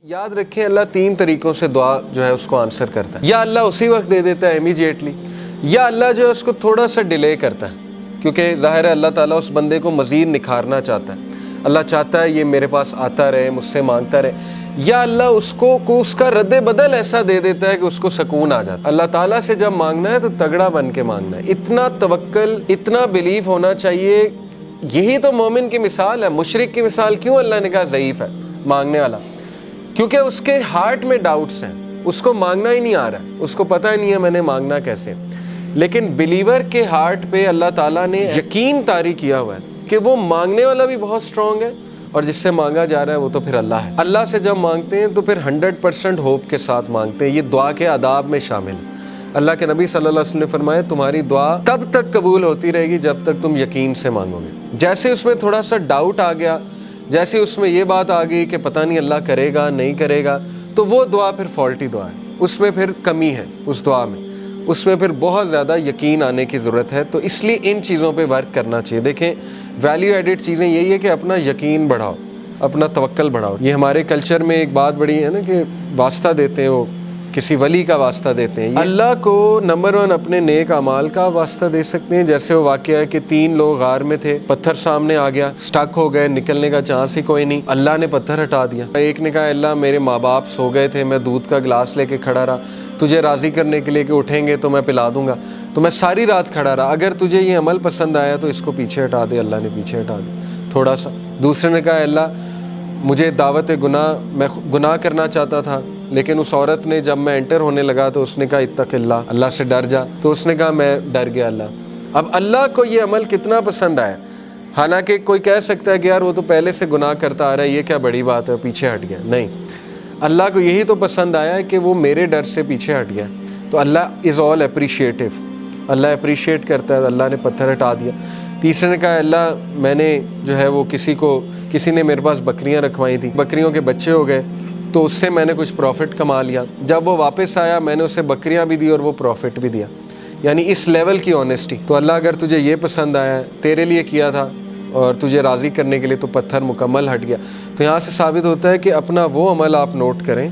یاد رکھیں اللہ تین طریقوں سے دعا جو ہے اس کو آنسر کرتا ہے. یا اللہ اسی وقت دے دیتا ہے امیجیٹلی، یا اللہ جو ہے اس کو تھوڑا سا ڈیلے کرتا ہے، کیونکہ ظاہر ہے اللہ تعالیٰ اس بندے کو مزید نکھارنا چاہتا ہے. اللہ چاہتا ہے یہ میرے پاس آتا رہے، مجھ سے مانگتا رہے. یا اللہ اس کو اس کا رد بدل ایسا دے دیتا ہے کہ اس کو سکون آ جاتا ہے. اللہ تعالیٰ سے جب مانگنا ہے تو تگڑا بن کے مانگنا ہے، اتنا توکل، اتنا بیلیف ہونا چاہیے. یہی تو مومن کی مثال ہے. مشرک کی مثال کیوں اللہ نے کہا ضعیف ہے مانگنے والا؟ کیونکہ اس کے ہارٹ میں ڈاؤٹس ہیں، اس کو مانگنا ہی نہیں آ رہا ہے، اس کو پتہ ہی نہیں ہے میں نے مانگنا کیسے. لیکن بلیور کے ہارٹ پہ اللہ تعالیٰ نے یقین طاری کیا ہوا ہے کہ وہ مانگنے والا بھی بہت اسٹرانگ ہے، اور جس سے مانگا جا رہا ہے وہ تو پھر اللہ ہے. اللہ سے جب مانگتے ہیں تو پھر 100% ہوپ کے ساتھ مانگتے ہیں. یہ دعا کے آداب میں شامل ہے. اللہ کے نبی صلی اللہ علیہ وسلم نے فرمایا تمہاری دعا تب تک قبول ہوتی رہے گی جب تک تم یقین سے مانگو گے. جیسے اس میں تھوڑا سا ڈاؤٹ آ گیا، جیسے اس میں یہ بات آ گئی کہ پتہ نہیں اللہ کرے گا نہیں کرے گا، تو وہ دعا پھر فالٹی دعا ہے، اس میں پھر کمی ہے. اس دعا میں اس میں پھر بہت زیادہ یقین آنے کی ضرورت ہے. تو اس لیے ان چیزوں پہ ورک کرنا چاہیے. دیکھیں ویلیو ایڈڈ چیزیں یہی ہے کہ اپنا یقین بڑھاؤ، اپنا توکل بڑھاؤ. یہ ہمارے کلچر میں ایک بات بڑی ہے نا کہ واسطہ دیتے ہیں، وہ کسی ولی کا واسطہ دیتے ہیں. اللہ کو نمبر 1 اپنے نیک اعمال کا واسطہ دے سکتے ہیں. جیسے وہ واقعہ ہے کہ 3 لوگ غار میں تھے، پتھر سامنے آ گیا، سٹک ہو گئے، نکلنے کا چانس ہی کوئی نہیں. اللہ نے پتھر ہٹا دیا. ایک نے کہا اللہ میرے ماں باپ سو گئے تھے، میں دودھ کا گلاس لے کے کھڑا رہا تجھے راضی کرنے کے لیے کہ اٹھیں گے تو میں پلا دوں گا، تو میں ساری رات کھڑا رہا. اگر تجھے یہ عمل پسند آیا تو اس کو پیچھے ہٹا دے. اللہ نے پیچھے ہٹا دیا تھوڑا سا. دوسرے نے کہا اللہ مجھے دعوت گناہ، میں گناہ کرنا چاہتا تھا، لیکن اس عورت نے جب میں انٹر ہونے لگا تو اس نے کہا اتق اللہ، اللہ سے ڈر جا. تو اس نے کہا میں ڈر گیا اللہ. اب اللہ کو یہ عمل کتنا پسند آیا. حالانکہ کوئی کہہ سکتا ہے کہ یار وہ تو پہلے سے گناہ کرتا آ رہا ہے، یہ کیا بڑی بات ہے، پیچھے ہٹ گیا. نہیں، اللہ کو یہی تو پسند آیا ہے کہ وہ میرے ڈر سے پیچھے ہٹ گیا. تو اللہ از آل اپریشیٹو، اللہ اپریشیٹ کرتا ہے. اللہ نے پتھر ہٹا دیا. تیسرے نے کہا اللہ میں نے جو ہے وہ کسی نے میرے پاس بکریاں رکھوائی تھیں، بکریوں کے بچے ہو گئے تو اس سے میں نے کچھ پروفٹ کما لیا. جب وہ واپس آیا میں نے اسے بکریاں بھی دی اور وہ پروفٹ بھی دیا. یعنی اس لیول کی آنیسٹی. تو اللہ اگر تجھے یہ پسند آیا ہے، تیرے لیے کیا تھا اور تجھے راضی کرنے کے لیے، تو پتھر مکمل ہٹ گیا. تو یہاں سے ثابت ہوتا ہے کہ اپنا وہ عمل آپ نوٹ کریں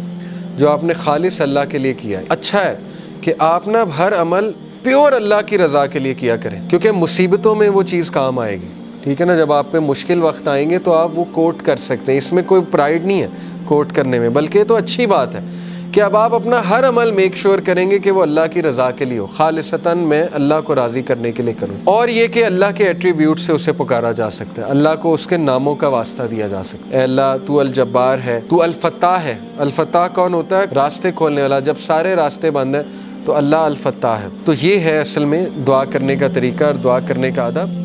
جو آپ نے خالص اللہ کے لیے کیا ہے. اچھا ہے کہ آپ نا ہر عمل پیور اللہ کی رضا کے لیے کیا کریں، کیونکہ مصیبتوں میں وہ چیز کام آئے گی. ٹھیک ہے نا، جب آپ پہ مشکل وقت آئیں گے تو آپ وہ کوٹ کر سکتے ہیں. اس میں کوئی پرائیڈ نہیں ہے کوٹ کرنے میں، بلکہ تو اچھی بات ہے کہ اب آپ اپنا ہر عمل میک شور کریں گے کہ وہ اللہ کی رضا کے لیے ہو، خالصتاً میں اللہ کو راضی کرنے کے لیے کروں. اور یہ کہ اللہ کے ایٹریبیوٹ سے اسے پکارا جا سکتا ہے، اللہ کو اس کے ناموں کا واسطہ دیا جا سکتا ہے. اے اللہ تو الجبار ہے، تو الفتاح ہے. الفتاح کون ہوتا ہے؟ راستے کھولنے والا. جب سارے راستے بند ہیں تو اللہ الفتاح ہے. تو یہ ہے اصل میں دعا کرنے کا طریقہ اور دعا کرنے کا ادب.